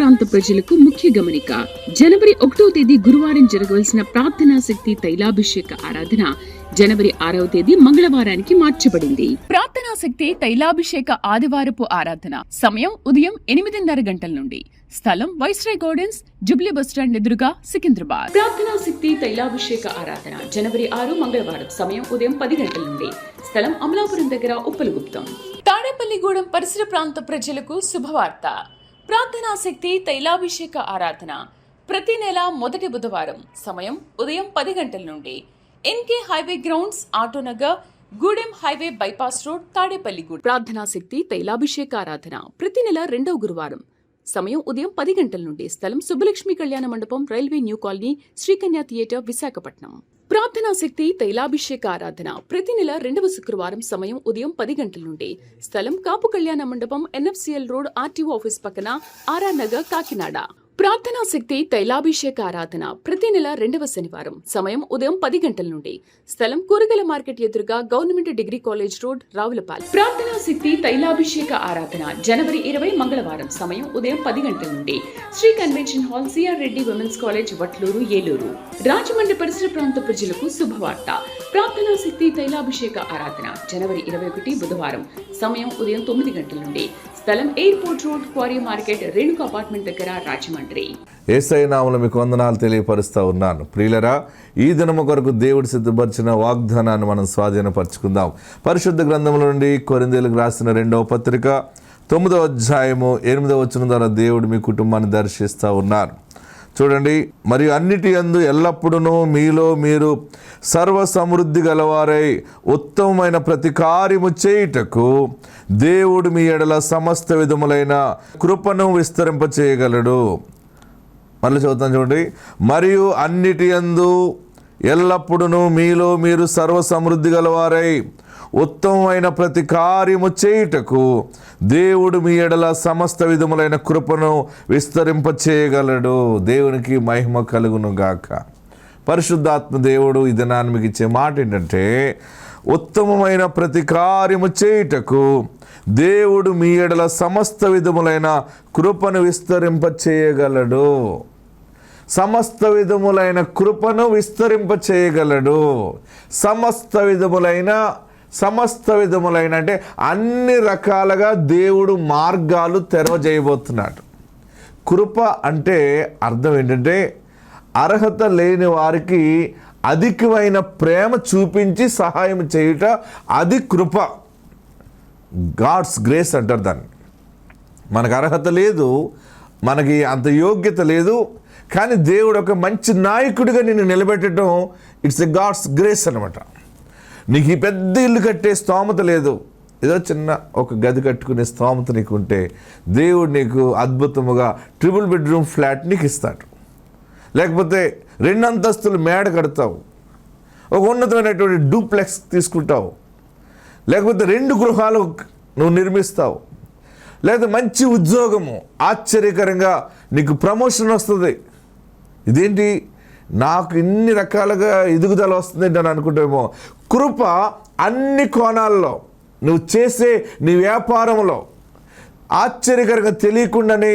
ప్రాంత ప్రజలకు ముఖ్య గమనిక. జనవరి 1వ తేదీ గురువారం జరగవలసిన ప్రార్థనా శక్తి తైలాభిషేక ఆరాధన జనవరి 6వ తేదీ మంగళవారానికి మార్చబడింది. ప్రార్థనా శక్తి తైలాభిషేక ఆదివారపు ఆరాధన సమయం ఉదయం 8:30 గంటల నుండి. స్థలం వైస్రాయ్ గార్డెన్స్, జుబ్లీ బస్టాండ్ ఎదురుగా, సికింద్రాబాద్. ప్రార్థనా శక్తి తైలాభిషేక ఆరాధన జనవరి 6 మంగళవారం సమయం ఉదయం 10 గంటల నుండి. స్థలం అమలాపురం దగ్గర, ఉప్పలగుప్తం. తాడేపల్లిగూడెం పరిసర ప్రాంత ప్రజలకు శుభవార్త. ప్రార్థనా శక్తి తైలాభిషేక ఆరాధన ప్రతి నెల మొదటి బుధవారం సమయం ఉదయం 10 గంటల నుండి. NK highway grounds, Autonagar, Gudem highway bypass road, Tadepalligudem. ప్రార్థనా శక్తి తైలాభిషేక ఆరాధన ప్రతి నెల 2వ గురువారం సమయం ఉదయం 10 గంటల నుండి. స్థలం సుబ్బలక్ష్మి కళ్యాణ మండపం, railway new colony, Srikanya theatre, Visakhapatnam. ప్రార్థనా శక్తి తైలాభిషేక ఆరాధన ప్రతి నెల 2వ శుక్రవారం సమయం ఉదయం 10 గంటల నుండి. స్థలం కాపు కళ్యాణ మండపం, ఎన్ఎఫ్సిఎల్ రోడ్, ఆర్టీఓ ఆఫీస్ పక్కన, ఆర్ఆర్ నగర్, కాకినాడ. ప్రార్థనా శక్తి తైలాభిషేక ఆరాధన ప్రతి నెల 2వ శనివారం సమయం ఉదయం 10 గంటల నుండి. స్థలం కూరగాయల మార్కెట్ ఎదురుగా, government degree college road, Ravulapalem. ప్రార్థనా శక్తి తైలాభిషేక ఆరాధన జనవరి 20 మంగళవారం సమయం ఉదయం 10 గంటల నుండి. Shri convention hall, CR Reddy women's college, Vatluru, Eluru. Rajahmundry పరిసర ప్రాంత ప్రజలకు శుభవార్త. ప్రార్థనా శక్తి తైలాభిషేక ఆరాధన జనవరి 21 బుధవారం సమయం ఉదయం 9 గంటల నుండి. స్థలం airport road, quarry market, Renuka apartment దగ్గర, రాజమండ్రి. యేసయ్య నామములో మీకు వందనాలు తెలియపరుస్తూ ఉన్నాను. ప్రియులరా, ఈ దినము కొరకు దేవుడు సిద్ధపరిచిన వాగ్దానాన్ని మనం స్వాధీనపరచుకుందాం. పరిశుద్ధ గ్రంథముల నుండి కొరింథీయులకు రాసిన 2వ పత్రిక 9వ అధ్యాయము 8వ వచనం ద్వారా దేవుడు మీ కుటుంబాన్ని దర్శిస్తూ ఉన్నారు. చూడండి, మరియు అన్నిటి యందు ఎల్లప్పుడూ మీలో మీరు సర్వ సమృద్ధి గలవారై ఉత్తమమైన ప్రతి కార్యము చేయుటకు దేవుడు మీ ఎడల సమస్త విధములైన కృపను విస్తరింపచేయగలడు. మళ్ళీ చదువుతాను చూడండి. మరియు అన్నిటి యందు ఎల్లప్పుడూ మీలో మీరు సర్వ సమృద్ధి గలవారై ఉత్తమమైన ప్రతి కార్యము చేయుటకు దేవుడు మీ ఎడల సమస్త విధములైన కృపను విస్తరింపచేయగలడు. దేవునికి మహిమ కలుగును గాక. పరిశుద్ధాత్మ దేవుడు ఈ దినాన్ని మీకు ఇచ్చే మాట ఏంటంటే, ఉత్తమమైన ప్రతి కార్యము చేయుటకు దేవుడు మీ ఎడల సమస్త విధములైన కృపను విస్తరింపచేయగలడు. సమస్త విధములైన కృపను విస్తరింపచేయగలడు. సమస్త విధములైన అంటే అన్ని రకాలుగా దేవుడు మార్గాలు తెరవజేయబోతున్నాడు. కృప అంటే అర్థం ఏంటంటే, అర్హత లేని వారికి అధికమైన ప్రేమ చూపించి సహాయం చేయుట, అది కృప. గాడ్స్ గ్రేస్ అంటారు దాన్ని. మనకు అర్హత లేదు, మనకి అంత యోగ్యత లేదు, కానీ దేవుడు ఒక మంచి నాయకుడిగా నిన్ను నిలబెట్టడం, ఇట్స్ ఎ గాడ్స్ గ్రేస్ అనమాట. నీకు ఈ పెద్ద ఇల్లు కట్టే స్తోమత లేదు, ఏదో చిన్న ఒక గది కట్టుకునే స్తోమత నీకు ఉంటే దేవుడు నీకు అద్భుతముగా ట్రిపుల్ బెడ్రూమ్ ఫ్లాట్ నీకు ఇస్తాడు. లేకపోతే 2 అంతస్తులు మేడ కడతావు, ఒక ఉన్నతమైనటువంటి డూప్లెక్స్ తీసుకుంటావు, లేకపోతే 2 గృహాలు నువ్వు నిర్మిస్తావు, లేదా మంచి ఉద్యోగము, ఆశ్చర్యకరంగా నీకు ప్రమోషన్ వస్తుంది. ఇదేంటి నాకు ఇన్ని రకాలుగా ఎదుగుదల వస్తుంది అని అనుకుంటామేమో. కృప అన్ని కోణాల్లో, నువ్వు చేసే నీ వ్యాపారంలో ఆశ్చర్యకరంగా తెలియకుండానే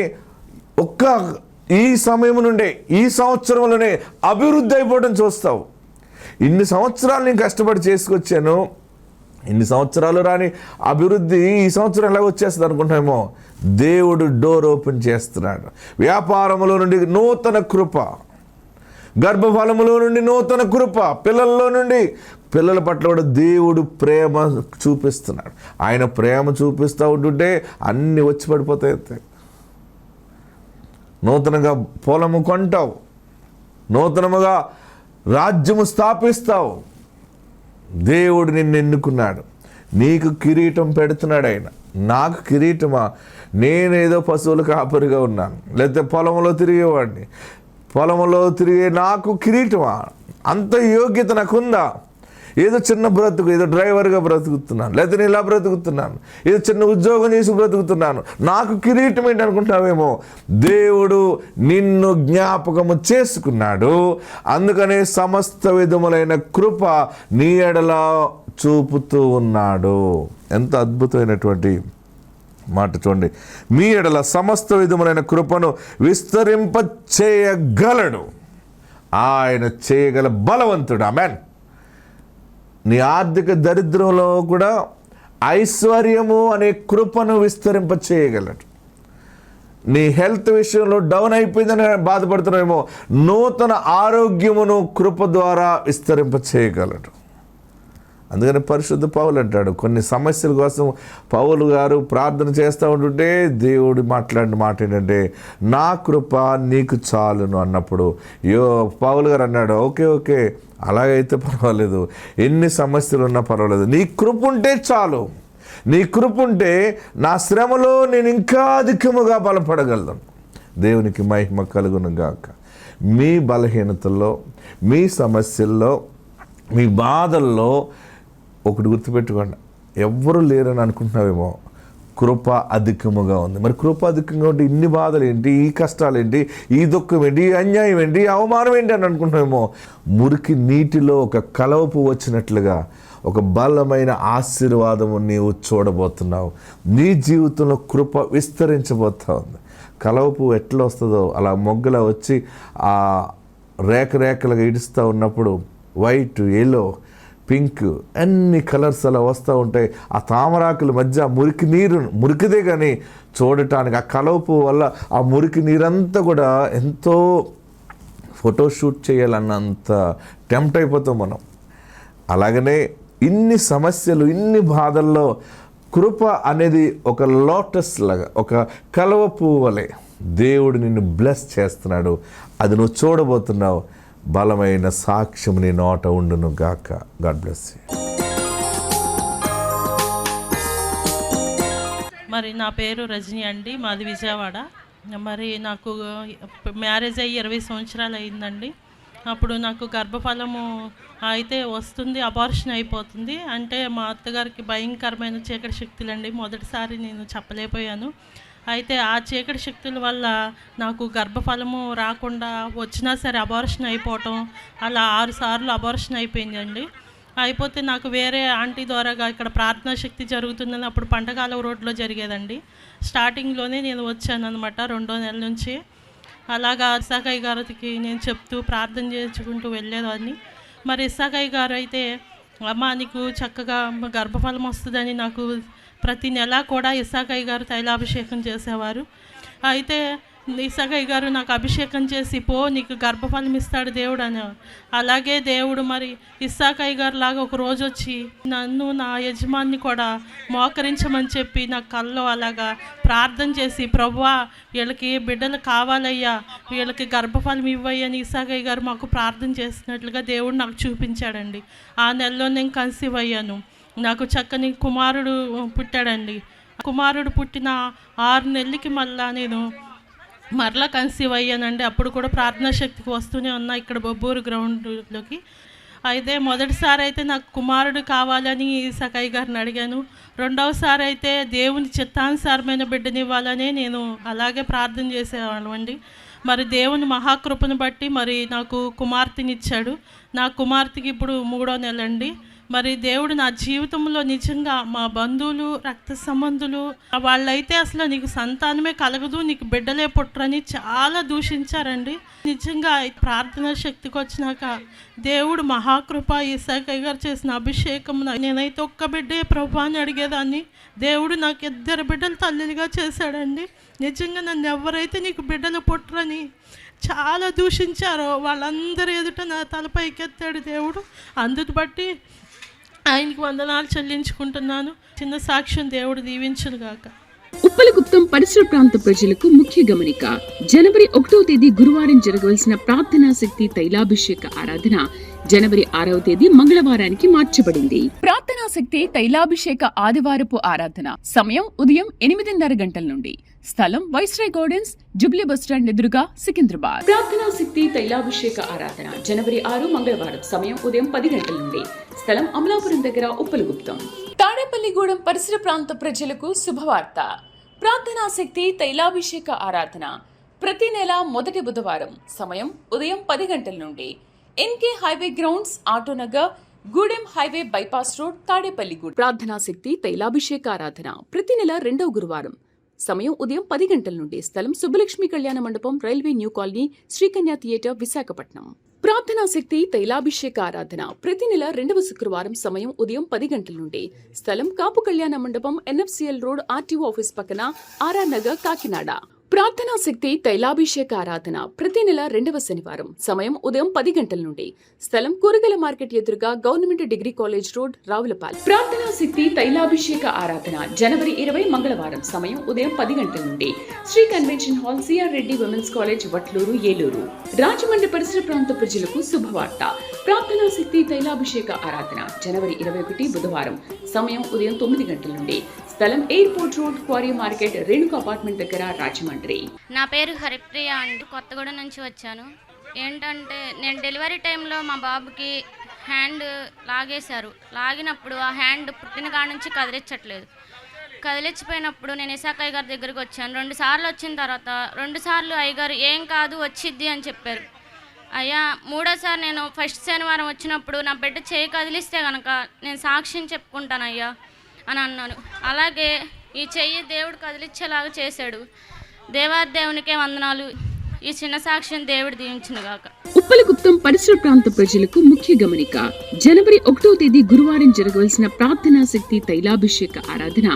ఈ సమయం నుండే, ఈ సంవత్సరంలోనే అభివృద్ధి అయిపోవడం చూస్తావు. ఇన్ని సంవత్సరాలు నేను కష్టపడి చేసుకొచ్చాను, ఇన్ని సంవత్సరాలు రాని అభివృద్ధి ఈ సంవత్సరం ఎలా వచ్చేస్తుంది అనుకుంటామేమో. దేవుడు డోర్ ఓపెన్ చేస్తున్నాడు. వ్యాపారంలో నుండి నూతన కృప, గర్భఫలములో నుండి నూతన కృప, పిల్లల పట్ల కూడా దేవుడు ప్రేమ చూపిస్తున్నాడు. ఆయన ప్రేమ చూపిస్తూ ఉంటుంటే అన్నీ వచ్చి పడిపోతాయి. నూతనంగా పొలము కొంటావు, నూతనముగా రాజ్యము స్థాపిస్తావు. దేవుడు నిన్ను ఎన్నుకున్నాడు, నీకు కిరీటం పెడుతున్నాడు. ఆయన నాకు కిరీటమా? నేనేదో పశువుల కాపరిగా ఉన్నాను, లేకపోతే పొలంలో తిరిగే నాకు కిరీటమా? అంత యోగ్యత నాకుందా? ఏదో చిన్న బ్రతుకు, ఏదో డ్రైవర్గా బ్రతుకుతున్నాను, లేకపోతే నేను ఇలా బ్రతుకుతున్నాను, ఏదో చిన్న ఉద్యోగం చేసి బ్రతుకుతున్నాను, నాకు కిరీటం ఏంటి అనుకుంటావేమో. దేవుడు నిన్ను జ్ఞాపకము చేసుకున్నాడు, అందుకనే సమస్త విధములైన కృప నీ ఎడల చూపుతూ ఉన్నాడు. ఎంత అద్భుతమైనటువంటి మాట చూడండి, మీ ఎడల సమస్త విధములైన కృపను విస్తరింప చేయగలడు. ఆయన చేయగల బలవంతుడు. ఆమేన్. నీ ఆర్థిక దరిద్రంలో కూడా ఐశ్వర్యము అనే కృపను విస్తరింప చేయగలడు. నీ హెల్త్ విషయంలో డౌన్ అయిపోయిందని బాధపడుతున్నావేమో, నూతన ఆరోగ్యమును కృప ద్వారా విస్తరింప చేయగలడు. అందుకని పరిశుద్ధ పౌలు అంటాడు, కొన్ని సమస్యల కోసం పౌలు గారు ప్రార్థన చేస్తూ ఉంటుంటే దేవుడు మాట్లాడిన మాట ఏంటంటే, నా కృప నీకు చాలును అన్నప్పుడు పౌలు గారు అన్నాడు, ఓకే అలాగైతే పర్వాలేదు, ఎన్ని సమస్యలు ఉన్నా పర్వాలేదు, నీ కృప ఉంటే చాలు. నీ కృప ఉంటే నా శ్రమలో నేను ఇంకా అధికముగా బలపడగలను. దేవునికి మహిమ కలుగును గాక. మీ బలహీనతల్లో, మీ సమస్యల్లో, మీ బాధల్లో ఒకటి గుర్తుపెట్టుకోండి, ఎవ్వరూ లేరని అనుకుంటున్నావేమో, కృప అధికముగా ఉంది. మరి కృప అధికంగా ఉంటే ఇన్ని బాధలు ఏంటి, ఈ కష్టాలు ఏంటి, ఈ దుఃఖం ఏంటి, ఈ అన్యాయం ఏంటి, ఈ అవమానం ఏంటి అని అనుకుంటున్నావేమో, మురికి నీటిలో ఒక కలవపు వచ్చినట్లుగా ఒక బలమైన ఆశీర్వాదము నీవు చూడబోతున్నావు. నీ జీవితంలో కృప విస్తరించబోతా ఉంది. కలవపు ఎట్లా వస్తుందో అలా మొగ్గలా వచ్చి ఆ రేఖలుగా ఇడుస్తూ ఉన్నప్పుడు వైట్, ఎల్లో, పింక్ అన్ని కలర్స్ అలా వస్తూ ఉంటాయి. ఆ తామరాకుల మధ్య మురికిదే కానీ చూడటానికి ఆ కలవపు వల్ల ఆ మురికి నీరంతా కూడా ఎంతో ఫోటోషూట్ చేయాలన్నంత టెంప్ట్ అయిపోతాం మనం. అలాగనే ఇన్ని సమస్యలు, ఇన్ని బాధల్లో కృప అనేది ఒక లోటస్ లాగా, ఒక కలవ పువ్వు వలె దేవుడు నిన్ను బ్లెస్ చేస్తున్నాడు. అది నువ్వు చూడబోతున్నావు. బలమైన సాక్ష్యం నీ నోట ఉండును గాక. God bless you. మరి నా పేరు రజని అండి, మాది విజయవాడ. మరి నాకు మ్యారేజ్ అయ్యి 20 సంవత్సరాలు అయిందండి. అప్పుడు నాకు గర్భఫలము అయితే వస్తుంది, అబార్షన్ అయిపోతుంది. అంటే మా అత్తగారికి భయంకరమైన చీకటి శక్తులండి. మొదటిసారి నేను చెప్పలేకపోయాను. అయితే ఆ చీకటి శక్తుల వల్ల నాకు గర్భఫలము రాకుండా వచ్చినా సరే అబార్షన్ అయిపోవటం, అలా 6 సార్లు అబార్షన్ అయిపోయిందండి. అయిపోతే నాకు వేరే ఆంటీ ద్వారాగా ఇక్కడ ప్రార్థనా శక్తి జరుగుతుందని అప్పుడు పంటకాల రోడ్లో జరిగేదండి. స్టార్టింగ్లోనే నేను వచ్చాను అనమాట, 2వ నెల నుంచి. అలాగా ఇస్సాకయ్య గారికి నేను చెప్తూ ప్రార్థన చేసుకుంటూ వెళ్ళేదాన్ని. మరి ఇస్సాకయ్య గారు అయితే, అమ్మ నీకు చక్కగా గర్భఫలం వస్తుందని నాకు ప్రతి నెల కూడా ఇస్సాకయ్య గారు తైలాభిషేకం చేసేవారు. అయితే ఇస్సాకయ్య గారు నాకు అభిషేకం చేసి, పో నీకు గర్భఫలం ఇస్తాడు దేవుడు అనేవారు. అలాగే దేవుడు మరి ఇస్సాకయ్య గారు లాగా ఒక రోజు వచ్చి నన్ను, నా యజమాన్ని కూడా మోకరించమని చెప్పి నా కల్లో అలాగా ప్రార్థన చేసి, ప్రభువా వీళ్ళకి బిడ్డలు కావాలయ్యా, వీళ్ళకి గర్భఫలం ఇవ్వయ్యని ఇస్సాకయ్య గారు మాకు ప్రార్థన చేసినట్లుగా దేవుడు నాకు చూపించాడండి. ఆ నెలలో నేను కన్సీవ్ అయ్యాను. నాకు చక్కని కుమారుడు పుట్టాడండి. కుమారుడు పుట్టిన 6 నెలలకి మరలా కన్సీవ్ అయ్యానండి. అప్పుడు కూడా ప్రార్థనా శక్తికి వస్తూనే ఉన్నా ఇక్కడ బొబ్బూరు గ్రౌండ్లోకి. అయితే మొదటిసారి అయితే నాకు కుమారుడు కావాలని ఇస్సాకయ్య గారిని అడిగాను. 2వసారి అయితే దేవుని చిత్తానుసారమైన బిడ్డనివ్వాలని నేను అలాగే ప్రార్థన చేసేవాళ్ళం అండి. మరి దేవుని మహాకృపను బట్టి మరి నాకు కుమార్తెనిచ్చాడు. నా కుమార్తెకి ఇప్పుడు 3వ నెల అండి. మరి దేవుడు నా జీవితంలో నిజంగా మా బంధువులు, రక్త సంబంధులు వాళ్ళైతే అసలు నీకు సంతానమే కలగదు, నీకు బిడ్డలే పుట్టరని చాలా దూషించారండి. నిజంగా ప్రార్థనా శక్తికి వచ్చినాక దేవుడు మహాకృప, ఇస్సాకయ్య గారు చేసిన అభిషేకం, నేనైతే ఒక్క బిడ్డే ప్రభు అని అడిగేదాన్ని. దేవుడు నాకు 2 బిడ్డలు తల్లిగా చేశాడండి. నిజంగా నన్ను ఎవరైతే నీకు బిడ్డలు పుట్టరని చాలా దూషించారో వాళ్ళందరూ ఎదుట నా తలపైకెత్తాడు దేవుడు. అందుకు బట్టి ఆయనకి వందనాలు చెల్లించుకుంటున్నాను. చిన్న సాక్ష్యం దేవుడు దీవించును గాక. ఉప్పలగుప్తం పరిసర ప్రాంత ప్రజలకు ముఖ్య గమనిక. జనవరి 1వ తేదీ గురువారం జరగవలసిన ప్రార్థనా శక్తి తైలాభిషేక ఆరాధన జనవరి 6వ తేదీ మంగళవారానికి మార్చబడింది. ప్రార్థనా శక్తి తైలాభిషేక ఆదివారపు ఆరాధన సమయం ఉదయం 8:30 గంటల నుండి. స్థలం వైస్రాయ్ గార్డెన్స్, జుబ్లీ బస్టాండ్ ఎదురుగా, సికింద్రాబాద్. ప్రార్థనా శక్తి తైలాభిషేక ఆరాధన జనవరి 6 మంగళవారం సమయం ఉదయం 10 గంటల నుండి. స్థలం అమలాపురం దగ్గర, ఉప్పలగుప్తం. తాడేపల్లిగూడెం పరిసర ప్రాంత ప్రజలకు శుభవార్త. ప్రార్థనా శక్తి తైలాభిషేక ఆరాధన ప్రతి నెల మొదటి బుధవారం సమయం ఉదయం 10 గంటల నుండి. NK highway grounds, Autonagar, Gudem highway bypass road Tadepalligudem. ప్రార్థనా శక్తి తైలాభిషేక ఆరాధన ప్రతి నెల 2వ గురువారం. సమయం ఉదయం 10 గంటల నుండి. స్థలం సుబ్బలక్ష్మి కళ్యాణ మండపం, railway new colony, Srikanya theatre, Visakhapatnam. ప్రార్థనా శక్తి తైలాభిషేక ఆరాధన ప్రతి నెల 2వ శుక్రవారం. సమయం ఉదయం 10 గంటల నుండి. స్థలం కాపు కళ్యాణ మండపం, NFCL రోడ్, RTO ఆఫీస్ పక్కన, RR నగర్, కాకినాడ. ప్రార్థనా శక్తి తైలాభిషేక ఆరాధన ప్రతి నెల 2వ శనివారం. సమయం ఉదయం 10 గంటల నుండి. స్థలం కూరగాయల మార్కెట్ ఎదురుగా, government degree college road, Ravulapalem. ప్రార్థనా శక్తి తైలాభిషేక ఆరాధన జనవరి 20 మంగళవారం. సమయం ఉదయం 10 గంటల నుండి. Shri convention hall, CR Reddy women's college, Vatluru, Eluru. Rajahmundry పరిసర ప్రాంత ప్రజలకు శుభవార్త. ప్రార్థనా శక్తి తైలాభిషేక ఆరాధన జనవరి 21 బుధవారం. సమయం ఉదయం 9 గంటల నుండి. స్థలం airport road, quarry market, Renuka apartment దగ్గర, రాజమండ్రి. నా పేరు హరిప్రియ అండి, కొత్తగూడెం నుంచి వచ్చాను. ఏంటంటే నేను డెలివరీ టైంలో మా బాబుకి హ్యాండ్ లాగేశారు. లాగినప్పుడు ఆ హ్యాండ్ పుట్టిన కాడ నుంచి కదిలించిపోయినప్పుడు నేను ఇసాకయ్య గారి దగ్గరికి వచ్చాను. 2 సార్లు వచ్చిన తర్వాత 2 సార్లు అయ్యగారు ఏం కాదు వచ్చిద్ది అని చెప్పారు. అయ్యా 3వసారి నేను ఫస్ట్ శనివారం వచ్చినప్పుడు నా బిడ్డ చేయి కదిలిస్తే కనుక నేను సాక్ష్యం చెప్పుకుంటాను అయ్యా అని అన్నాను. అలాగే ఈ చెయ్యి దేవుడు కదిలించేలాగా చేశాడు. దేవాదేవునికే వందనాలు. ఈ చిన్న సాక్ష్యం దేవుడు దీవించునుగాక. ఉప్పలగుప్తం పరిసర ప్రాంత ప్రజలకు ముఖ్య గమనిక. జనవరి 1వ తేదీ గురువారం జరగవలసిన ప్రార్థనా శక్తి తైలాభిషేక ఆరాధన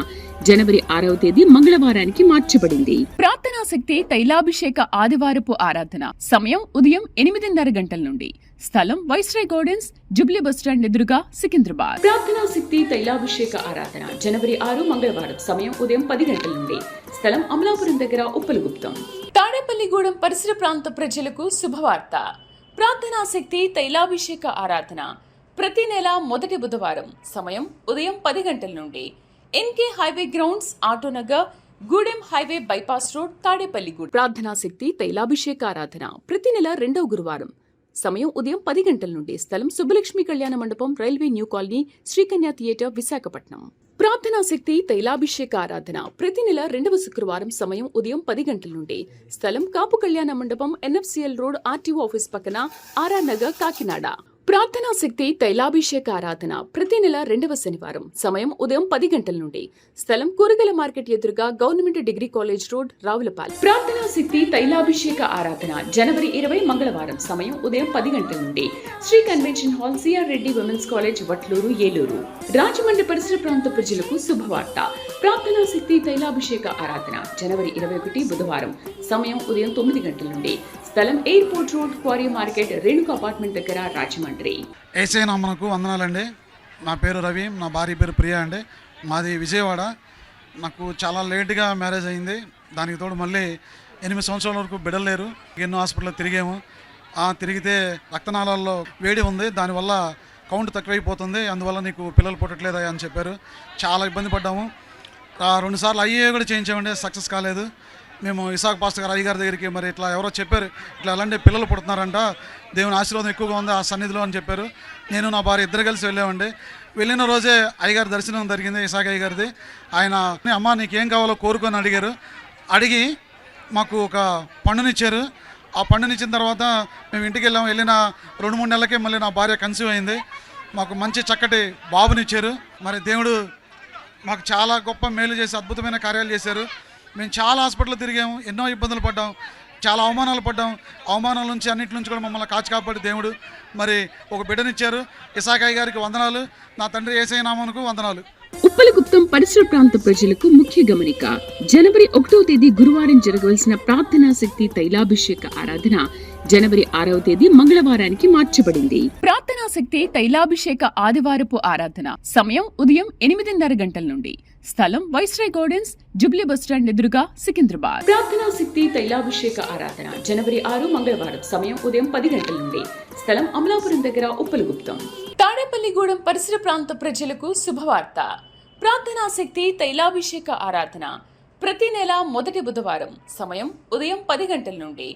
జనవరి 6వ తేదీ మంగళవారానికి మార్చబడింది. ప్రార్థనా శక్తి తైలాభిషేక ఆదివారపు ఆరాధన సమయం ఉదయం 8:30 గంటల నుండి. స్థలం వైస్రాయ్ గార్డెన్స్, జుబ్లీ బస్టాండ్ ఎదురుగా, సికింద్రాబాద్. ప్రార్థనా శక్తి తైలాభిషేక ఆరాధన జనవరి 6 మంగళవారం. సమయం ఉదయం 10 గంటల నుండి. స్థలం అమలాపురం దగ్గర, ఉప్పలగుప్తం. తాడేపల్లిగూడెం పరిసర ప్రాంత ప్రజలకు శుభవార్త. ప్రార్థనా శక్తి తైలాభిషేక ఆరాధన ప్రతి నెల మొదటి బుధవారం. సమయం ఉదయం 10 గంటల నుండి. NK highway grounds, Autonagar, Gudem highway bypass road, Tadepalligudem. ప్రార్థనా శక్తి తైలాభిషేక ఆరాధన ప్రతి నెల 2వ గురువారం. సమయం ఉదయం 10 గంటల నుండి. స్థలం సుబ్బలక్ష్మి కళ్యాణ మండపం, railway new colony, Srikanya theatre, Visakhapatnam. ప్రార్థనా శక్తి తైలాభిషేక ఆరాధన ప్రతి నెల 2వ శుక్రవారం. సమయం ఉదయం 10 గంటల నుండి. స్థలం కాపు కళ్యాణ మండపం, NFCL రోడ్, RTO ఆఫీస్ పక్కన, RR నగర్, కాకినాడ. ప్రార్థనా శక్తి తైలాభిషేక ఆరాధన ప్రతి నెల 2వ శనివారం. సమయం ఉదయం 10 గంటల నుండి. స్థలం కూరగాయల మార్కెట్ ఎదురుగా, government degree college road, Ravulapalem. ప్రార్థనా శక్తి తైలాభిషేక ఆరాధన జనవరి 20 మంగళవారం. సమయం ఉదయం 10 గంటల నుండి. Shri convention hall, CR Reddy women's college, Vatluru, Eluru. Rajahmundry పరిసర ప్రాంత ప్రజలకు శుభవార్త. ప్రార్థనా శక్తి తైలాభిషేక ఆరాధన జనవరి 21 బుధవారం. సమయం ఉదయం 9 గంటల నుండి. స్థలం airport road, quarry market, Renuka apartment దగ్గర, రాజమండ్రి. ఏసై నామమునకు వందనాలండి. నా పేరు రవి, నా భార్య పేరు ప్రియ అండి. మాది విజయవాడ. నాకు చాలా లేట్గా మ్యారేజ్ అయింది. దానికి తోడు మళ్ళీ 8 సంవత్సరాల వరకు బిడ్డలు లేరు. ఎన్నో హాస్పిటల్లో తిరిగాము. తిరిగితే రక్తనాళాల్లో వేడి ఉంది, దానివల్ల కౌంట్ తక్కువైపోతుంది, అందువల్ల నీకు పిల్లలు పుట్టట్లేదా అని చెప్పారు. చాలా ఇబ్బంది పడ్డాము. 2 సార్లు అయ్యే కూడా చేయించామండి, సక్సెస్ కాలేదు. మేము ఇసాక్ పాస్టర్ గారు అయ్యగారి దగ్గరికి మరి ఇట్లా ఎవరో చెప్పారు, ఇట్లా అలాంటి పిల్లలు పుడుతున్నారంట, దేవుని ఆశీర్వాదం ఎక్కువగా ఉంది ఆ సన్నిధిలో అని చెప్పారు. నేను నా భార్య ఇద్దరు కలిసి వెళ్ళామండి. వెళ్ళిన రోజే అయ్యగారి దర్శనం జరిగింది, ఇసాక్ అయ్యగారిది. ఆయన అమ్మ నీకేం కావాలో కోరుకొని అడిగారు. అడిగి మాకు ఒక పండునిచ్చారు. ఆ పండునిచ్చిన తర్వాత మేము ఇంటికి వెళ్ళిన 2-3 నెలలకే మళ్ళీ నా భార్య కన్సీవ్ అయింది. మాకు మంచి చక్కటి బాబునిచ్చారు. మరి దేవుడు మాకు చాలా గొప్ప మేలు చేసి అద్భుతమైన కార్యాలు చేశారు. మేము చాలా హాస్పిటల్ తిరిగాము, ఎన్నో ఇబ్బందులు పడ్డాం, చాలా అవమానాలు పడ్డాం. అవమానాల నుంచి అన్నింటి నుంచి కూడా మమ్మల్ని కాపాడి దేవుడు మరి ఒక బిడ్డనిచ్చారు. ఇసాకయ్య గారికి వందనాలు. నా తండ్రి యేసయ్య నామమునకు వందనాలు. ఉప్పలగుప్తం పరిసర ప్రాంత ప్రజలకు ముఖ్య గమనిక. జనవరి 1వ తేదీ గురువారం జరగవలసిన ప్రార్థనా శక్తి తైలాభిషేక ఆరాధన జనవరి 6వ తేదీ మంగళవారానికి మార్చబడింది. ప్రార్థనా శక్తి తైలాభిషేక ఆదివారపు ఆరాధన సమయం ఉదయం 8:30 గంటల నుండి. స్థలం వైస్రాయ్ గార్డెన్స్, జుబ్లీ బస్టాండ్ ఎదురుగా, సికింద్రాబాద్. ప్రార్థనా శక్తి తైలాభిషేక ఆరాధన జనవరి 6 మంగళవారం. సమయం ఉదయం 10 గంటల నుండి. స్థలం అమలాపురం దగ్గర, ఉప్పలగుప్తం. తాడేపల్లిగూడెం పరిసర ప్రాంత ప్రజలకు శుభవార్త. ప్రార్థనా శక్తి తైలాభిషేక ఆరాధన ప్రతి నెల మొదటి బుధవారం. సమయం ఉదయం 10 గంటల నుండి.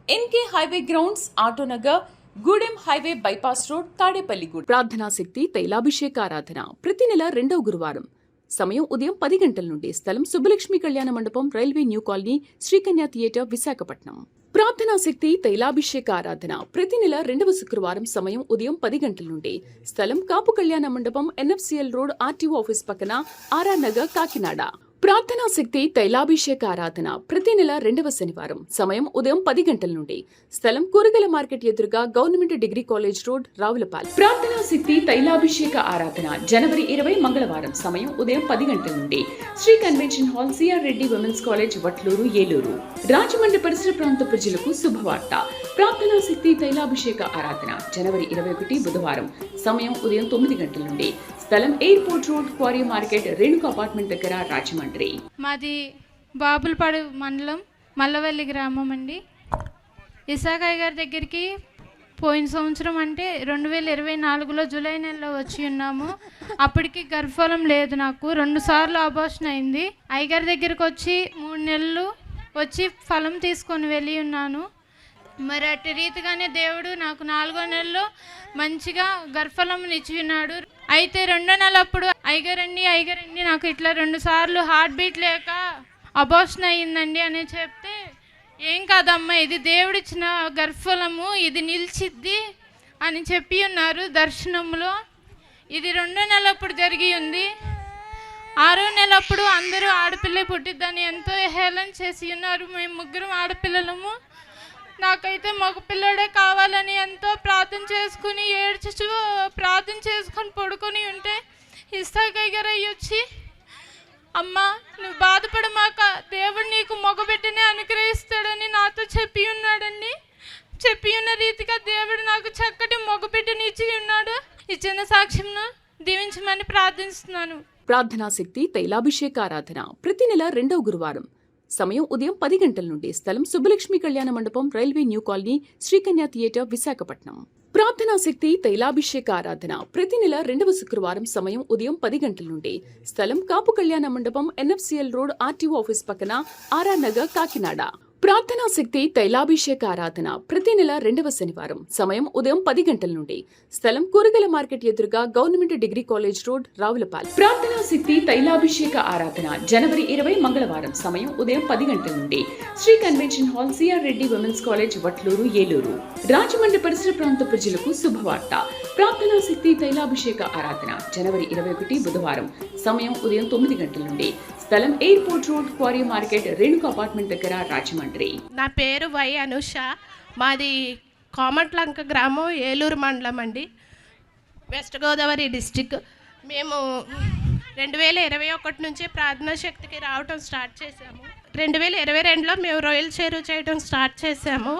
NK highway grounds, Autonagar, Gudem highway bypass road, Tadepalligudem. ప్రార్థనా శక్తి తైలాభిషేక ఆరాధన ప్రతి నెల 2వ గురువారం. సమయం ఉదయం 10 గంటల నుండి. స్థలం సుబ్బలక్ష్మి కళ్యాణ మండపం, railway new colony, Srikanya theatre, Visakhapatnam. ప్రార్థనా శక్తి తైలాభిషేక ఆరాధన ప్రతి నెల 2వ శుక్రవారం సమయం ఉదయం 10 గంటల నుండి. స్థలం కాపు కళ్యాణ మండపం, ఎన్ఎఫ్సిఎల్ రోడ్, ఆర్టీఓ ఆఫీస్ పక్కన, ఆర్ఆర్ నగర్, కాకినాడ. ప్రార్థనా శక్తి తైలాభిషేక ఆరాధన ప్రతి నెల 2వ శనివారం సమయం ఉదయం 10 గంటల నుండి. స్థలం కూరగాయల మార్కెట్ ఎదురుగా, government degree college road, Ravulapalem. ప్రార్థనా శక్తి తైలాభిషేక ఆరాధన జనవరి 20 మంగళవారం సమయం ఉదయం 10 గంటల నుండి. Shri convention hall, CR Reddy women's college, Vatluru, Eluru. Rajahmundry పరిసర ప్రాంత ప్రజలకు శుభవార్త. ప్రార్థనా శక్తి తైలాభిషేక ఆరాధన జనవరి 21 బుధవారం సమయం ఉదయం 9 గంటల నుండి. స్థలం airport road, quarry market, Renuka apartment దగ్గర, రాజమండ్రి. మాది బాబులపాడు మండలం, మల్లవల్లి గ్రామం అండి. ఇసాకాయ్ గారి దగ్గరికి పోయిన సంవత్సరం అంటే 2024లో జూలై నెలలో వచ్చి ఉన్నాము. అప్పటికి గర్భఫలం లేదు. నాకు 2 సార్లు అబార్షన్ అయింది. అయ్యగారి దగ్గరికి వచ్చి 3 నెలలు వచ్చి ఫలం తీసుకొని వెళ్ళి ఉన్నాను. మరి అట్టి రీతిగానే దేవుడు నాకు 4వ నెలలో మంచిగా గర్భఫలం ఇచ్చి ఉన్నాడు. అయితే 2వ నెల అప్పుడు అయ్యగారండి నాకు ఇట్లా 2 సార్లు హార్ట్ బీట్ లేక అబార్షన్ అయ్యిందండి అని చెప్తే, ఏం కాదమ్మా, ఇది దేవుడిచ్చిన గర్భఫలము, ఇది నిలిచిద్ది అని చెప్పి ఉన్నారు దర్శనంలో. ఇది 2వ నెల అప్పుడు జరిగి ఉంది. 6వ నెల అప్పుడు అందరూ ఆడపిల్ల పుట్టిద్దని ఎంతో హేళన చేసి ఉన్నారు. మేము 3 ఆడపిల్లలము. నాకైతే మగపిల్లడే కావాలని ఎంతో ప్రార్థన చేసుకుని ఏడ్చు ప్రార్థన చేసుకొని పడుకొని ఉంటే ఇస్సాకయ్య గారు వచ్చి, అమ్మా నువ్వు బాధపడమాక, దేవుడు నీకు మగబిడ్డనే అనుగ్రహిస్తాడని నాతో చెప్పి ఉన్నాడండి. చెప్పి ఉన్న రీతిగా దేవుడు నాకు చక్కటి మగబిడ్డని ఇచ్చి ఉన్నాడు. ఇచ్చిన సాక్ష్యంను దీవించమని ప్రార్థిస్తున్నాను. ప్రార్థనా శక్తి తైలాభిషేక ఆరాధన ప్రతి నెల 2వ గురువారం సమయం ఉదయం 10 గంటల నుండి. స్థలం సుబ్బలక్ష్మి కళ్యాణ మండపం, railway new colony, Sri Kanya theatre, Visakhapatnam. ప్రార్థనా శక్తి తైలాభిషేక ఆరాధన ప్రతి నెల 2వ శుక్రవారం సమయం ఉదయం 10 గంటల నుండి. స్థలం కాపు కళ్యాణ మండపం, ఎన్ఎఫ్సిఎల్ రోడ్, ఆర్టీఓ ఆఫీస్ పక్కన, ఆర్ఆర్ నగర్, కాకినాడ. ప్రార్థనా శక్తి తైలాభిషేక ఆరాధన ప్రతి నెల 2వ శనివారం సమయం ఉదయం 10 గంటల నుండి. స్థలం కూరగాయల మార్కెట్ ఎదురుగా, government degree college road, Ravulapalem. ప్రార్థనా శక్తి తైలాభిషేక ఆరాధన జనవరి 20 మంగళవారం సమయం ఉదయం 10 గంటల నుండి. Shri convention hall, CR Reddy women's college, Vatluru, Eluru. Rajahmundry పరిసర ప్రాంత ప్రజలకు శుభవార్త. ప్రార్థనా శక్తి తైలాభిషేక ఆరాధన జనవరి 21 బుధవారం సమయం ఉదయం 9 గంటల నుండి. స్థలం airport road, quarry market, Renuka apartment దగ్గర, రాజమండ్రి. నా పేరు వై అనుష. మాది కోమట్లంక గ్రామం, ఏలూరు మండలం అండి, వెస్ట్ గోదావరి డిస్టిక్. మేము 2021 నుంచి ప్రార్థనా శక్తికి రావటం స్టార్ట్ చేసాము. 2022లో మేము రొయ్యల చెరువు చేయడం స్టార్ట్ చేసాము.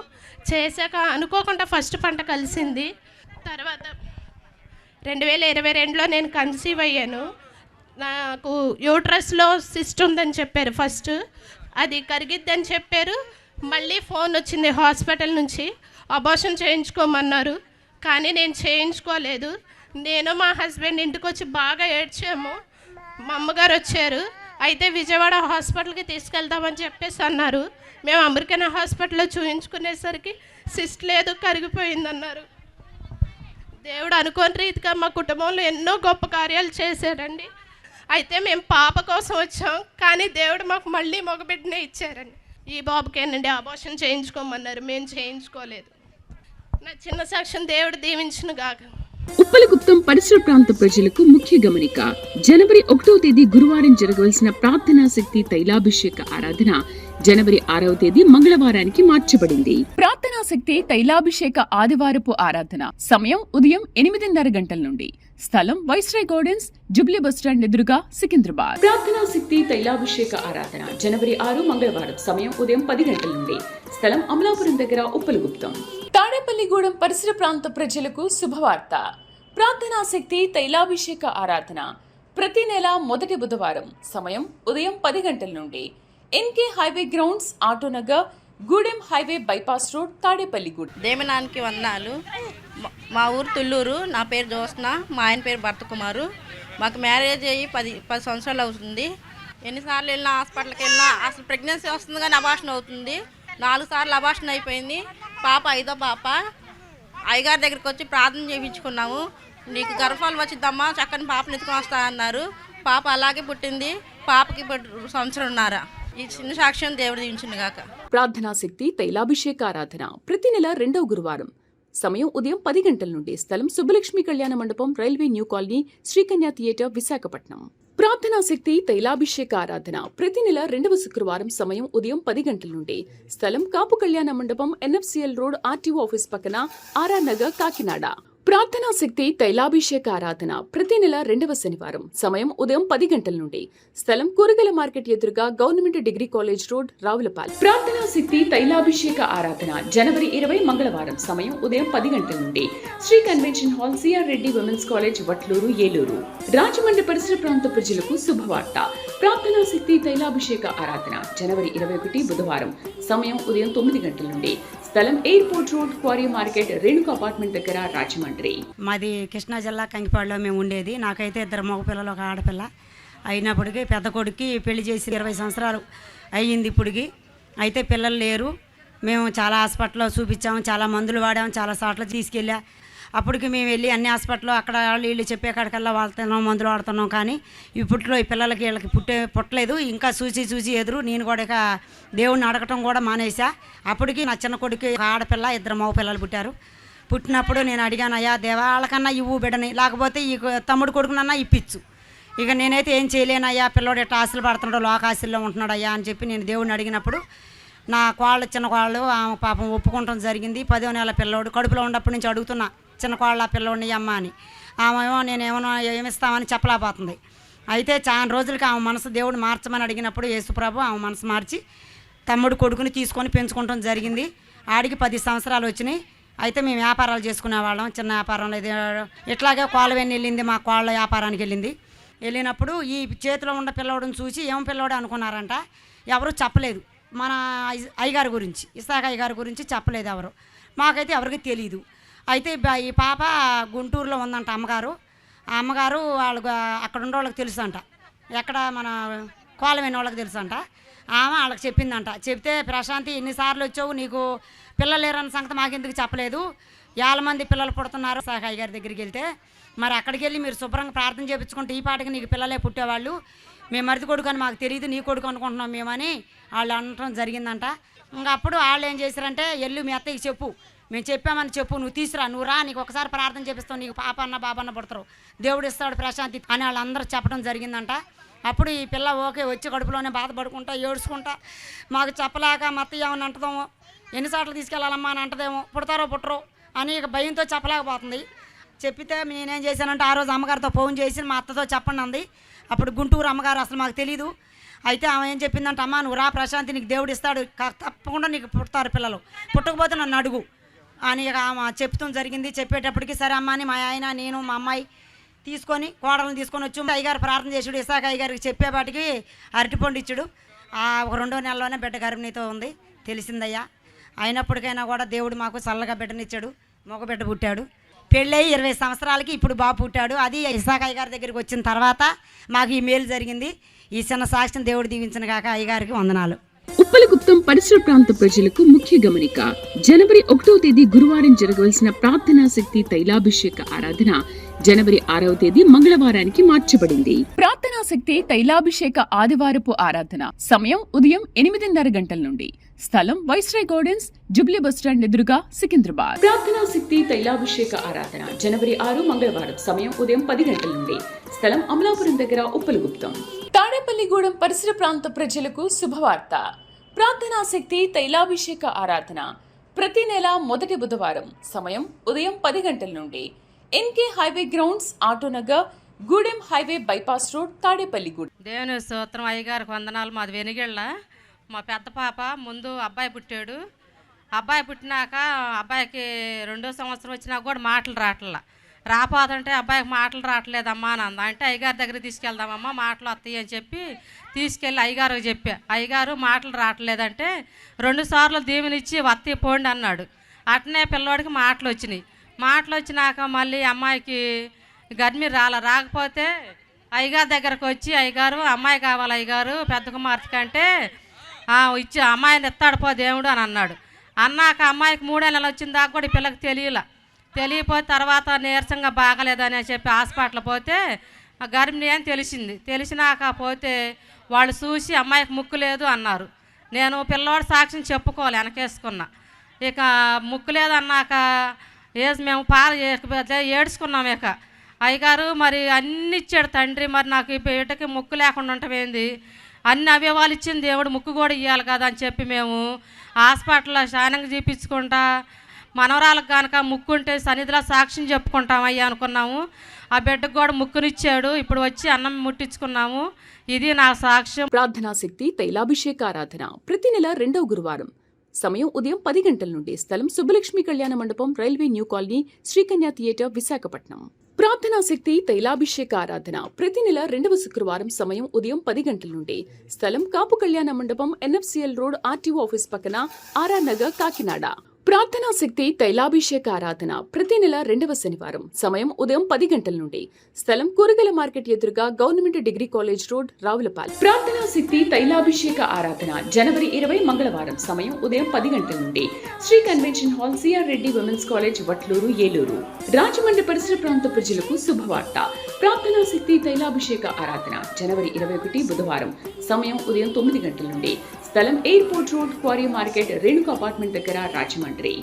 చేశాక అనుకోకుండా ఫస్ట్ పంట కలిసింది. తర్వాత 2022లో నేను కన్సీవ్ అయ్యాను. నాకు యూట్రస్లో సిస్ట్ ఉందని చెప్పారు. ఫస్ట్ అది కరిగిద్దని చెప్పారు. మళ్ళీ ఫోన్ వచ్చింది హాస్పిటల్ నుంచి, అబార్షన్ చేయించుకోమన్నారు. కానీ నేను చేయించుకోలేదు. నేను మా హస్బెండ్ ఇంటికి వచ్చి బాగా ఏడ్చాము. మా అమ్మగారు వచ్చారు. అయితే విజయవాడ హాస్పిటల్కి తీసుకెళ్దామని చెప్పేసి అన్నారు. మేము అమెరికన్ హాస్పిటల్లో చూయించుకునేసరికి సిస్ట్ లేదు, కరిగిపోయిందన్నారు. దేవుడు అనుకోని రీతిగా మా కుటుంబంలో ఎన్నో గొప్ప కార్యాలు చేశారండి. అయితే మేము పాప కోసం వచ్చాం, కానీ దేవుడు మాకు మళ్ళీ మగబిడ్డనే ఇచ్చారండి. ఈ బాబుకేనండి అబార్షన్ చేయించుకోమన్నారు, మేము చేయించుకోలేదు. నా చిన్న సాక్ష్యం దేవుడు దీవించును గాక. ఉప్పలగుప్తం పరిసర ప్రాంత ప్రజలకు ముఖ్య గమనిక. జనవరి 1వ తేదీ గురువారం జరగవలసిన ప్రార్థనా శక్తి తైలాభిషేక ఆరాధన జనవరి 6వ తేదీ మంగళవారానికి మార్చబడింది. ప్రార్థనా శక్తి తైలాభిషేక ఆదివారపు ఆరాధన సమయం ఉదయం 8:30 గంటల నుండి. స్థలం వైస్రాయ్ గార్డెన్స్, జుబ్లీ బస్టాండ్ ఎదురుగా, సికింద్రాబాద్. ప్రార్థనా శక్తి తైలాభిషేక ఆరాధన జనవరి 6 మంగళవారం సమయం ఉదయం 10 గంటల నుండి. స్థలం అమలాపురం దగ్గర, ఉప్పలగుప్తం. తాడేపల్లిగూడెం పరిసర ప్రాంత ప్రజలకు శుభవార్త. ప్రార్థనా శక్తి తైలాభిషేక ఆరాధన ప్రతి నెల మొదటి బుధవారం సమయం ఉదయం 10 గంటల నుండి. NK highway grounds, Autonagar, Gudem highway bypass road, Tadepalligudem. దేమినానికి వందనాలు. మా ఊరు తుళ్ళూరు. నా పేరు జ్యోత్స్న, మా ఆయన పేరు భర్త కుమారు. మాకు మ్యారేజ్ అయ్యి 10 సంవత్సరాలు అవుతుంది. ఎన్నిసార్లు వెళ్ళినా, హాస్పిటల్కి వెళ్ళినా అసలు ప్రెగ్నెన్సీ వస్తుంది కానీ అబార్షన్ అవుతుంది. 4 సార్లు అబార్షన్ అయిపోయింది. పాప 5వ పాప. అయ్యగారి దగ్గరికి వచ్చి ప్రార్థన చేయించుకున్నాము. నీకు గర్భఫలం వచ్చిద్దమ్మా, చక్కని పాపను ఎత్తుకొని వస్తా అన్నారు. పాప అలాగే పుట్టింది. పాపకి 1 సంవత్సరంన్నర. ఈ చిన్న సాక్ష్యం దేవుడు దీవించింది గాక. ప్రార్థనా శక్తి తైలాభిషేక ఆరాధన ప్రతి నెల 2వ గురువారం సమయం ఉదయం 10 గంటల నుండి. స్థలం సుబ్బలక్ష్మి కళ్యాణ మండపం, railway new colony, Srikanya theatre, Visakhapatnam. ప్రార్థనా శక్తి తైలాభిషేక ఆరాధన ప్రతి నెల 2వ శుక్రవారం సమయం ఉదయం 10 గంటల నుండి. స్థలం కాపు కళ్యాణ మండపం, NFCL రోడ్, RTO ఆఫీస్ పక్కన, RR నగర్, కాకినాడ. ప్రార్థనా శక్తి తైలాభిషేక ఆరాధన ప్రతి నెల 2వ శనివారం సమయం ఉదయం 10 గంటల నుండి. స్థలం కూరగాయల మార్కెట్ ఎదురుగా, government degree college road, Ravulapalem. ప్రార్థనా శక్తి తైలాభిషేక ఆరాధన జనవరి 20 మంగళవారం సమయం ఉదయం 10 గంటల నుండి. Shri convention hall, CR Reddy women's college, Vatluru, Eluru. Rajahmundry పరిసర ప్రాంత ప్రజలకు శుభవార్త. ప్రార్థనా శక్తి తైలాభిషేక ఆరాధన జనవరి 21 బుధవారం సమయం ఉదయం 9 గంటల నుండి. స్థలం airport road, quarry market, Renuka apartment దగ్గర, రాజమండ్రి. మాది కృష్ణా జిల్లా కంకిపాడులో మేము ఉండేది. నాకైతే 2 మగ పిల్లలు, ఒక ఆడపిల్ల. అయినప్పటికీ పెద్ద కొడుక్కి పెళ్లి చేసి 20 సంవత్సరాలు అయ్యింది ఇప్పటికి. అయితే పిల్లలు లేరు. మేము చాలా హాస్పిటల్లో చూపించాము, చాలా మందులు వాడాము, చాలా సార్లు తీసుకెళ్ళా. అప్పటికి మేము వెళ్ళి అన్ని హాస్పిటల్లో అక్కడ వీళ్ళు చెప్పే కాడికల్లా వాడుతున్నాం, మందులు వాడుతున్నాం. కానీ ఇప్పట్లో ఈ పిల్లలకి వీళ్ళకి పుట్టలేదు. ఇంకా చూసి ఎదురు నేను కూడా ఇక దేవుడిని అడగటం కూడా మానేసా. అప్పటికి నా చిన్న కొడుకు ఆడపిల్ల, 2 మగ పిల్లలు పుట్టారు. పుట్టినప్పుడు నేను అడిగాను, అయ్యా దేవా వాళ్ళకన్నా ఇవ్వు బిడ్డని, లేకపోతే ఈ తమ్ముడు కొడుకునన్నా ఇప్పించు. ఇక నేనైతే ఏం చేయలేనయ్యా, పిల్లోడు ఎట్లా ఆశలు పడుతున్నాడు, లోకాశల్లో ఉంటున్నాడు అయ్యా అని చెప్పి నేను దేవుడిని అడిగినప్పుడు నా కోళ్ళు, చిన్న కోళ్ళు ఆమె పాపం ఒప్పుకోవటం జరిగింది. 10వ నెల పిల్లోడు కడుపులో ఉన్నప్పటి నుంచి అడుగుతున్నా, చిన్న కోళ్ళ పిల్లోడిని అమ్మ అని. ఆమెమో నేనేమో ఏమిస్తామని చెప్పలేకపోతుంది. అయితే చాలా రోజులకి ఆమె మనసు దేవుడు మార్చమని అడిగినప్పుడు యేసుప్రభు ఆమె మనసు మార్చి తమ్ముడు కొడుకుని తీసుకొని పెంచుకోవటం జరిగింది. ఆడికి 10 సంవత్సరాలు వచ్చినాయి. అయితే మేము వ్యాపారాలు చేసుకునేవాళ్ళం, చిన్న వ్యాపారంలో ఇట్లాగే కోళ్ళవెన్ని వెళ్ళింది, మా కోళ్ళ వ్యాపారానికి వెళ్ళినప్పుడు ఈ చేతిలో ఉన్న పిల్లోడిని చూసి ఏం పిల్లోడు అనుకున్నారంట. ఎవరు చెప్పలేదు, మన అయ్యగారి గురించి, ఇసాక అయ్యగారి గురించి చెప్పలేదు ఎవరు. మాకైతే ఎవరికి తెలియదు. అయితే ఈ పాప గుంటూరులో ఉందంట అమ్మగారు. ఆ అమ్మగారు వాళ్ళు అక్కడ ఉండే వాళ్ళకి తెలుసు అంట, ఎక్కడ మన కోలమైన వాళ్ళకి తెలుసు అంట. ఆమె వాళ్ళకి చెప్పిందంట. చెప్తే ప్రశాంతి ఎన్నిసార్లు వచ్చావు, నీకు పిల్లలు లేరన్న సంగతి మాకెందుకు చెప్పలేదు, 50 మంది పిల్లలు పుడుతున్నారు ఇసాక అయ్యగారి దగ్గరికి వెళ్తే, మరి అక్కడికి వెళ్ళి మీరు శుభ్రంగా ప్రార్థన చేయించుకుంటే ఈ పాటికి నీకు పిల్లలే పుట్టేవాళ్ళు, మేము మరిది కొడుకు అని మాకు తెలియదు, నీ కొడుకు అనుకుంటున్నాం మేమని వాళ్ళు అనటం జరిగిందంట. ఇంకా అప్పుడు వాళ్ళు ఏం చేశారంటే, ఎల్లు మీ అత్తయ్యకి చెప్పు, మేము చెప్పామని చెప్పు, నువ్వు తీసురా, నువ్వు రా, నీకు ఒకసారి ప్రార్థన చేపిస్తావు, నీకు పాప అన్న బాబన్న పుడతారు, దేవుడు ఇస్తాడు ప్రశాంతి అని వాళ్ళందరూ చెప్పడం జరిగిందంట. అప్పుడు ఈ పిల్ల ఓకే వచ్చి కడుపులోనే బాధపడుకుంటా ఏడ్చుకుంటా, మాకు చెప్పలేక మా అత్తయ్య ఏమని అంటదేమో, ఎన్నిసార్లు తీసుకెళ్ళాలమ్మా అని అంటదేమో, పుడతారో పుట్టరో అని ఇక భయంతో చెప్పలేకపోతుంది. చెప్పితే నేనేం చేశానంటే ఆ రోజు అమ్మగారితో ఫోన్ చేసి మా అత్తతో చెప్పండి అంది. అప్పుడు గుంటూరు అమ్మగారు అసలు మాకు తెలీదు. అయితే ఆమె ఏం చెప్పిందంటే, అమ్మ నువ్వు రా ప్రశాంతి, నీకు దేవుడు ఇస్తాడు, తప్పకుండా నీకు పుడతారు పిల్లలు, పుట్టకపోతే నన్ను అడుగు అని ఆమె చెప్తాం జరిగింది. చెప్పేటప్పటికి సరే అమ్మ అని మా ఆయన, నేను, మా అమ్మాయి తీసుకొని కోడలను తీసుకొని వచ్చి అయ్యగారు ప్రార్థన చేసాడు. ఇసాక అయ్యగారికి చెప్పేపాటికి అరటిపండు ఇచ్చాడు. ఒక 2వ నెలలోనే బిడ్డ గర్భిణీతో ఉంది తెలిసిందయ్యా. అయినప్పటికైనా కూడా దేవుడు మాకు చల్లగా బిడ్డనిచ్చాడు, మగ బిడ్డ పుట్టాడు. పెళ్ళయి 20 సంవత్సరాలకి ఇప్పుడు బాబు పుట్టాడు. అది ఇసాక అయ్యగారి దగ్గరికి వచ్చిన తర్వాత మాకు ఈ మేలు జరిగింది. ఈ చిన్న సాక్ష్యం దేవుడు దీవించిన కాక అయ్యగారికి వందనాలు. ఉప్పలగుప్తం పరిసర ప్రాంత ప్రజలకు ముఖ్య గమనిక. జనవరి 1వ తేదీ గురువారం జరగవలసిన ప్రార్థనా శక్తి తైలాభిషేక ఆరాధన జనవరి 6వ తేదీ మంగళవారానికి మార్చబడింది. ప్రార్థనా శక్తి తైలాభిషేక ఆదివారపు ఆరాధన సమయం ఉదయం 8:30 గంటల నుండి. స్థలం వైస్రాయ్ గార్డెన్స్, జుబ్లీ బస్టాండ్ ఎదురుగా, సికింద్రాబాద్. ప్రార్థనా శక్తి తైలాభిషేక ఆరాధన జనవరి 6 మంగళవారం సమయం ఉదయం 10 గంటల నుండి. స్థలం అమలాపురం దగ్గర, ఉప్పలగుప్తం. తాడేపల్లిగూడెం పరిసర ప్రాంత ప్రజలకు శుభవార్త. ప్రార్థనా శక్తి తైలాభిషేక ఆరాధన ప్రతి నెల మొదటి బుధవారం సమయం ఉదయం 10 గంటల నుండి. NK highway grounds, Autonagar, Gudem highway bypass road, Tadepalligudem. దేవుని స్తోత్రం. అయ్యగారికి వందనాలు. మాది వెనిగళ్ళ. మా పెద్ద పాప ముందు అబ్బాయి పుట్టాడు. అబ్బాయి పుట్టినాక అబ్బాయికి 2వ సంవత్సరం వచ్చినా కూడా మాటలు రాపోదంటే అబ్బాయికి మాటలు రావట్లేదమ్మా అని అందా. అంటే అయ్యగారి దగ్గరికి తీసుకెళ్దామమ్మా, మాటలు వస్తాయి అని చెప్పి తీసుకెళ్ళి అయ్యగారికి చెప్పా. అయ్యగారు మాటలు రావట్లేదంటే 2 సార్లు దీవెనిచ్చి వత్తి పోండి అన్నాడు. అట్నే పిల్లోడికి మాటలు వచ్చినాయి. మాటలు వచ్చినాక మళ్ళీ అమ్మాయికి గర్మి రాకపోతే అయ్యగారి దగ్గరకు వచ్చి, అయ్యగారు అమ్మాయి కావాలి అయ్యగారు, పెద్ద కుమార్తె కంటే ఇచ్చి అమ్మాయిని ఎత్తాడు పో దేవుడు అని అన్నాడు. అన్నాక అమ్మాయికి 3 నెలలు వచ్చిన దాకా కూడా ఈ పిల్లకి తెలియపోతే తర్వాత నీరసంగా బాగలేదని చెప్పి హాస్పిటల్ పోతే గర్భిణి అని తెలిసింది. తెలిసినాక పోతే వాళ్ళు చూసి అమ్మాయికి ముక్కు లేదు అన్నారు. నేను పిల్లవాడు సాక్ష్యం చెప్పుకోవాలి వెనకేసుకున్నా. ఇక ముక్కు లేదన్నాక మేము ఏడ్చుకున్నాం. ఇక అయ్యగారు మరి అన్ని ఇచ్చాడు తండ్రి, మరి నాకు ఈ బిడ్డకి ముక్కు లేకుండా ఉంటామేంది, అన్ని అవయవాలు ఇచ్చింది దేవుడు, ముక్కు కూడా ఇవ్వాలి కదా అని చెప్పి మేము హాస్పిటల్లో షానింగ్ చూపించుకుంటా మనవరాలకు కనుక ముక్కు ఉంటే సన్నిధిలో సాక్ష్యం చెప్పుకుంటాం అయ్యా అనుకున్నాము. ఆ బిడ్డకు కూడా ముక్కునిచ్చాడు. ఇప్పుడు వచ్చి అన్నం ముట్టించుకున్నాము. ఇది నా సాక్ష్యం. ప్రార్థనా శక్తి తైలాభిషేక ఆరాధన ప్రతి నెల 2వ గురువారం సమయం ఉదయం 10 గంటల నుండి. స్థలం సుబ్బలక్ష్మి కళ్యాణ మండపం, railway new colony, Srikanya theatre, Visakhapatnam. ప్రార్థనా శక్తి తైలాభిషేక ఆరాధన ప్రతి నెల 2వ శుక్రవారం సమయం ఉదయం 10 గంటల నుండి. స్థలం కాపు కళ్యాణ మండపం, NFCL రోడ్, RTO ఆఫీస్ పక్కన, RR నగర్, కాకినాడ. ప్రార్థనా శక్తి తైలాభిషేక ఆరాధన ప్రతి నెల 2వ శనివారం సమయం ఉదయం 10 గంటల నుండి. స్థలం కూరగాయల మార్కెట్ ఎదురుగా, government degree college road, Ravulapalem. ప్రార్థనా శక్తి తైలాభిషేక ఆరాధన జనవరి 20 మంగళవారం సమయం ఉదయం 10 గంటల నుండి. Shri convention hall, CR Reddy women's college, Vatluru, Eluru. Rajahmundry పరిసర ప్రాంత ప్రజలకు శుభవార్త. ప్రార్థనా శక్తి తైలాభిషేక ఆరాధన జనవరి 21 బుధవారం సమయం ఉదయం 9 గంటల నుండి. స్థలం airport road, quarry market, Renuka apartment దగ్గర, రాజమండ్రి.